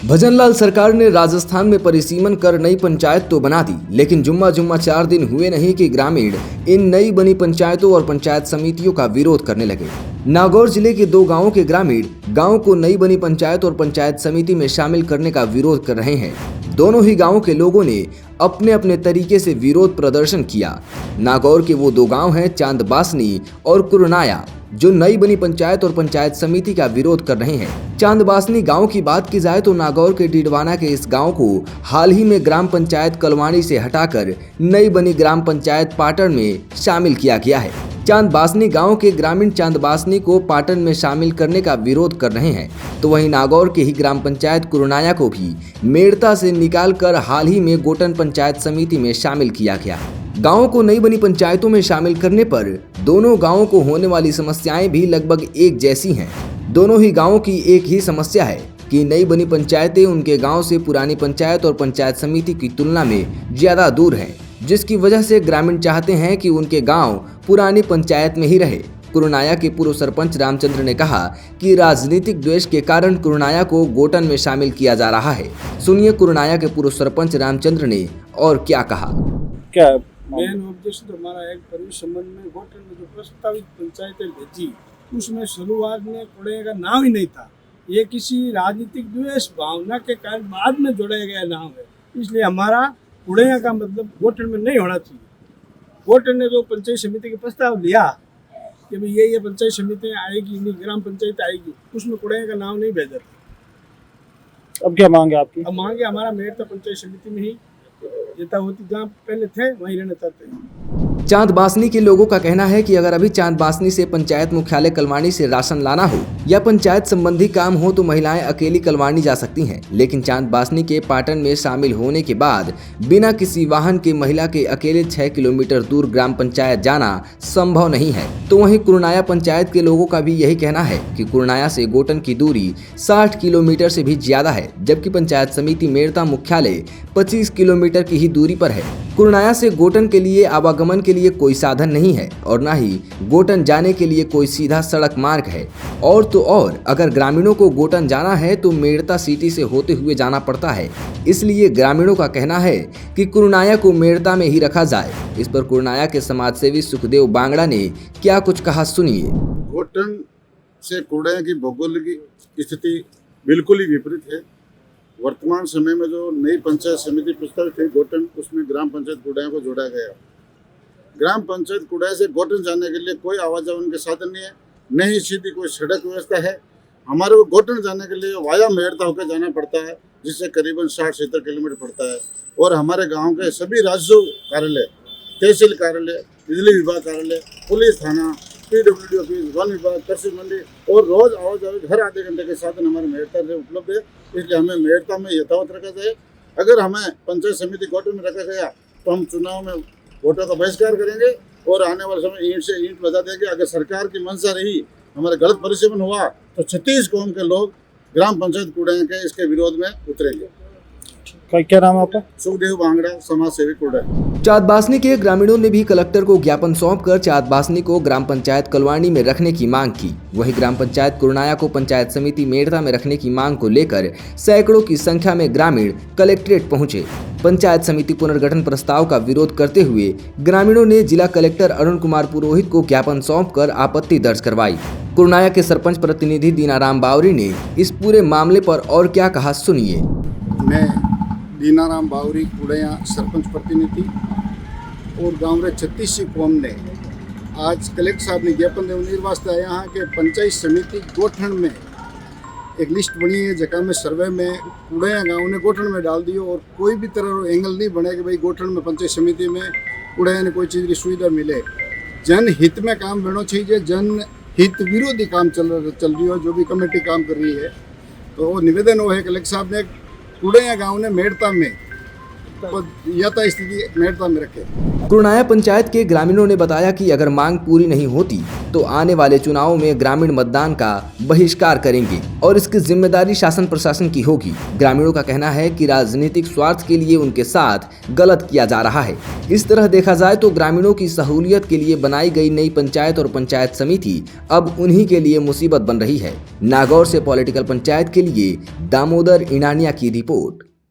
भजनलाल सरकार ने राजस्थान में परिसीमन कर नई पंचायत तो बना दी, लेकिन जुम्मा 4 दिन हुए नहीं कि ग्रामीण इन नई बनी पंचायतों और पंचायत समितियों का विरोध करने लगे। नागौर जिले के 2 गांवों के ग्रामीण गांव को नई बनी पंचायत और पंचायत समिति में शामिल करने का विरोध कर रहे हैं। दोनों ही गांवों के लोगों ने अपने अपने तरीके से विरोध प्रदर्शन किया। नागौर के वो 2 गांव हैं चांदबासनी और कुरनाया, जो नई बनी पंचायत और पंचायत समिति का विरोध कर रहे हैं। चांदबासनी गांव की बात की जाए तो नागौर के डीडवाना के इस गांव को हाल ही में ग्राम पंचायत कलवाणी से हटाकर नई बनी ग्राम पंचायत पाटन में शामिल किया गया है। चांदबासनी गांव के ग्रामीण चांदबासनी को पाटन में शामिल करने का विरोध कर रहे हैं, तो वहीं नागौर के ही ग्राम पंचायत कुरनाया को भी मेड़ता से निकालकर हाल ही में गोटन पंचायत समिति में शामिल किया गया। गांवों को नई बनी पंचायतों में शामिल करने पर दोनों गांवों को होने वाली समस्याएं भी लगभग एक जैसी हैं। दोनों ही गांवों की एक ही समस्या है कि नई बनी पंचायतें उनके गांव से पुरानी पंचायत और पंचायत समिति की तुलना में ज्यादा दूर हैं, जिसकी वजह से ग्रामीण चाहते हैं कि उनके गांव पुरानी पंचायत में ही रहे। कुरनाया के पूर्व सरपंच रामचंद्र ने कहा कि राजनीतिक द्वेष के कारण कुरनाया को गोटन में शामिल किया जा रहा है। सुनिए कुरनाया के पूर्व सरपंच रामचंद्र ने और क्या कहा। क्या मेन उद्देश्य तो हमारा एक परिवेश संबंध में गोटन में जो प्रस्तावित पंचायतें भेजी उसमें शुरुआत में कुड़े का नाम ही नहीं था। ये किसी राजनीतिक द्वेष भावना के कारण बाद में जोड़ा गया नाम है, इसलिए हमारा कुड़ैया का मतलब गोटन में नहीं होना चाहिए। गोटन ने जो पंचायत समिति के प्रस्ताव लिया कि भाई ये पंचायत समिति आएगी, नहीं ग्राम पंचायत आएगी, उसमें कुड़ैया का नाम नहीं भेजा था। अब क्या मांगे आपकी? अब मांगे हमारा मेड़ता पंचायत समिति में ही यथावती जहाँ पहले थे वहीं रहना चाहते हैं। चांदबासनी के लोगों का कहना है कि अगर अभी चांदबासनी से पंचायत मुख्यालय कलवाणी से राशन लाना हो या पंचायत संबंधी काम हो तो महिलाएं अकेली कलवाणी जा सकती हैं, लेकिन चांदबासनी के पाटन में शामिल होने के बाद बिना किसी वाहन के महिला के अकेले 6 किलोमीटर दूर ग्राम पंचायत जाना संभव नहीं है। तो वहीं कुरनाया पंचायत के लोगों का भी यही कहना है कि कुरनाया से गोटन की दूरी 60 किलोमीटर से भी ज्यादा है, जबकि पंचायत समिति मेड़ता मुख्यालय 25 किलोमीटर की ही दूरी पर है। कुरनाया से गोटन के लिए आवागमन के लिए कोई साधन नहीं है और न ही गोटन जाने के लिए कोई सीधा सड़क मार्ग है। और तो और अगर ग्रामीणों को गोटन जाना है तो मेड़ता सिटी से होते हुए जाना पड़ता है। इसलिए ग्रामीणों का कहना है कि कुरनाया को मेड़ता में ही रखा जाए। इस पर कुरनाया के समाजसेवी सुखदेव बांगड़ा ने क्या कुछ कहा, सुनिए। गोटन से कुरनाया की भौगोलिक स्थिति बिल्कुल ही विपरीत है। वर्तमान समय में जो नई पंचायत समिति प्रस्तावित है गोटन, उसमें ग्राम पंचायत कुरनाया को जोड़ा गया। ग्राम पंचायत कुरनाया से गोटन जाने के लिए कोई आवाजाही के साधन नहीं है, न ही सीधी कोई सड़क व्यवस्था है। हमारे को गोटन जाने के लिए वाया मेड़ता होकर जाना पड़ता है, जिससे करीबन 60-70 किलोमीटर पड़ता है। और हमारे गांव के सभी राज्यों कार्यालय, तहसील कार्यालय, बिजली विभाग कार्यालय, पुलिस थाना, PWD ऑफिस, वन विभाग, कृषि मंडी और रोज आवाजाही हर आधे घंटे के साधन हमारे मेड़ता से उपलब्ध है। इसलिए हमें मेड़ता में यथावत रखा जाए। अगर हमें पंचायत समिति गोटन में रखा गया तो हम चुनाव में वोटों का बहिष्कार करेंगे और आने वाले समय ईंट से ईंट बजा देंगे। अगर सरकार की मंशा रही, हमारे गलत परिसीमन हुआ तो 36 कौम के लोग ग्राम पंचायत कुरनाया के इसके विरोध में उतरेंगे। क्या नाम है आपका? सुखदेव बांगड़ा, समाज सेवी कुरनाया। चांदबासनी के ग्रामीणों ने भी कलेक्टर को ज्ञापन सौंपकर चांदबासनी को ग्राम पंचायत कलवाणी में रखने की मांग की। वहीं ग्राम पंचायत कुरनाया को पंचायत समिति मेड़ता में रखने की मांग को लेकर सैकड़ों की संख्या में ग्रामीण कलेक्ट्रेट पहुंचे। पंचायत समिति पुनर्गठन प्रस्ताव का विरोध करते हुए ग्रामीणों ने जिला कलेक्टर अरुण कुमार पुरोहित को ज्ञापन सौंपकर आपत्ति दर्ज करवाई। कुरनाया के सरपंच प्रतिनिधि दीनाराम बावरी ने इस पूरे मामले पर और क्या कहा, सुनिए। मैं दीनाराम बावरी कुरनाया सरपंच प्रतिनिधि और गांव रे 36 कौम ने आज कलेक्टर साहब ने ज्ञापन देव निर्वास्ते आया है कि पंचायत समिति गोठन में एक लिस्ट बनी है, जगह में सर्वे में कुरनाया गांव ने गोठन में डाल दियो और कोई भी तरह एंगल नहीं बने कि भाई गोठन में पंचायत समिति में कुरनाया ने कोई चीज़ की सुविधा मिले। जनहित में काम होना चाहिए, जनहित विरोधी काम चल रही हो, जो भी कमेटी काम कर रही है। तो वो निवेदन वो है कलेक्टर साहब ने कुरनाया गांव ने मेड़ता में यथास्थिति मेड़ता में रखे। कुरनाया पंचायत के ग्रामीणों ने बताया कि अगर मांग पूरी नहीं होती तो आने वाले चुनावों में ग्रामीण मतदान का बहिष्कार करेंगे और इसकी जिम्मेदारी शासन प्रशासन की होगी। ग्रामीणों का कहना है कि राजनीतिक स्वार्थ के लिए उनके साथ गलत किया जा रहा है। इस तरह देखा जाए तो ग्रामीणों की सहूलियत के लिए बनाई गई नई पंचायत और पंचायत समिति अब उन्हीं के लिए मुसीबत बन रही है। नागौर से पॉलिटिकल पंचायत के लिए दामोदर इनानिया की रिपोर्ट।